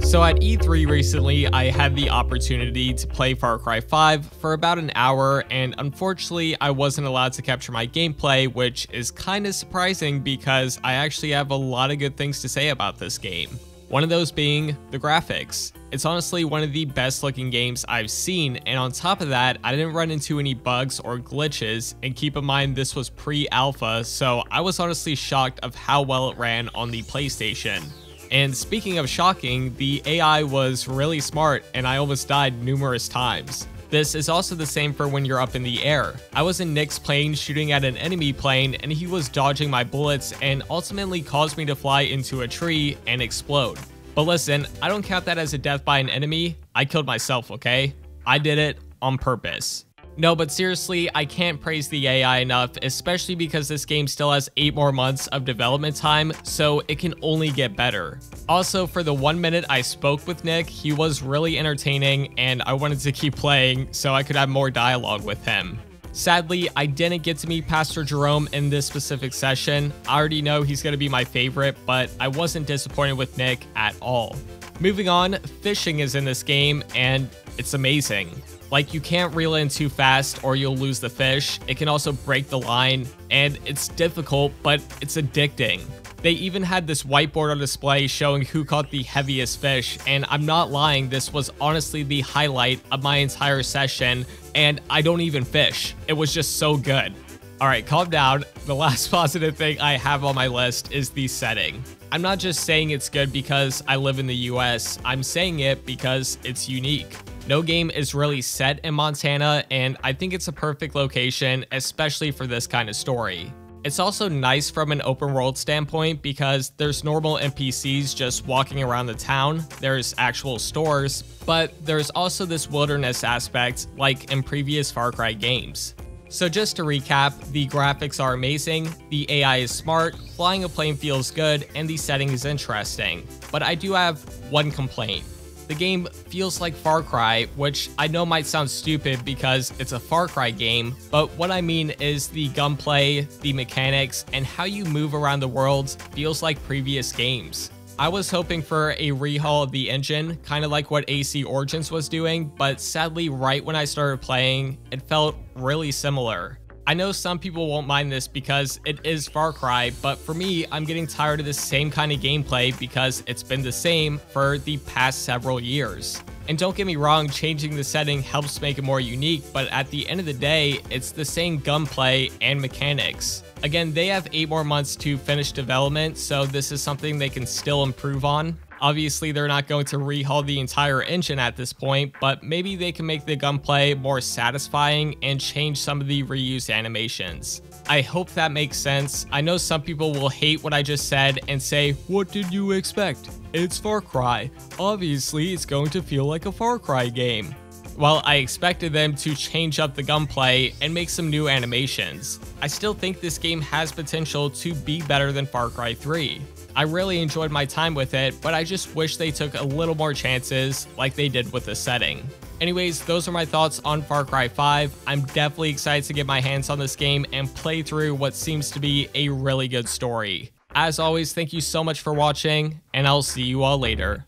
So at E3 recently, I had the opportunity to play Far Cry 5 for about an hour, and unfortunately I wasn't allowed to capture my gameplay, which is kind of surprising because I actually have a lot of good things to say about this game. One of those being the graphics. It's honestly one of the best looking games I've seen, and on top of that, I didn't run into any bugs or glitches, and keep in mind this was pre-alpha, so I was honestly shocked of how well it ran on the PlayStation. And speaking of shocking, the AI was really smart and I almost died numerous times. This is also the same for when you're up in the air. I was in Nick's plane shooting at an enemy plane and he was dodging my bullets and ultimately caused me to fly into a tree and explode. But listen, I don't count that as a death by an enemy. I killed myself, okay? I did it on purpose. No, but seriously, I can't praise the AI enough, especially because this game still has 8 more months of development time, so it can only get better. Also, for the 1 minute I spoke with Nick, he was really entertaining and I wanted to keep playing so I could have more dialogue with him. Sadly, I didn't get to meet Pastor Jerome in this specific session. I already know he's going to be my favorite, but I wasn't disappointed with Nick at all. Moving on, fishing is in this game and it's amazing. Like, you can't reel in too fast or you'll lose the fish. It can also break the line, and it's difficult, but it's addicting. They even had this whiteboard on display showing who caught the heaviest fish, and I'm not lying, this was honestly the highlight of my entire session, and I don't even fish. It was just so good. Alright, calm down. The last positive thing I have on my list is the setting. I'm not just saying it's good because I live in the US, I'm saying it because it's unique. No game is really set in Montana, and I think it's a perfect location, especially for this kind of story. It's also nice from an open world standpoint because there's normal NPCs just walking around the town, there's actual stores, but there's also this wilderness aspect like in previous Far Cry games. So just to recap, the graphics are amazing, the AI is smart, flying a plane feels good, and the setting is interesting. But I do have one complaint. The game feels like Far Cry, which I know might sound stupid because it's a Far Cry game, but what I mean is the gunplay, the mechanics, and how you move around the world feels like previous games. I was hoping for a rehaul of the engine, kind of like what AC Origins was doing, but sadly right when I started playing, it felt really similar. I know some people won't mind this because it is Far Cry, but for me, I'm getting tired of this same kind of gameplay because it's been the same for the past several years. And don't get me wrong, changing the setting helps make it more unique, but at the end of the day, it's the same gunplay and mechanics. Again, they have 8 more months to finish development, so this is something they can still improve on. Obviously, they're not going to rehaul the entire engine at this point, but maybe they can make the gunplay more satisfying and change some of the reused animations. I hope that makes sense. I know some people will hate what I just said and say, "What did you expect? It's Far Cry. Obviously, it's going to feel like a Far Cry game." Well, I expected them to change up the gunplay and make some new animations. I still think this game has potential to be better than Far Cry 3. I really enjoyed my time with it, but I just wish they took a little more chances like they did with the setting. Anyways, those are my thoughts on Far Cry 5. I'm definitely excited to get my hands on this game and play through what seems to be a really good story. As always, thank you so much for watching, and I'll see you all later.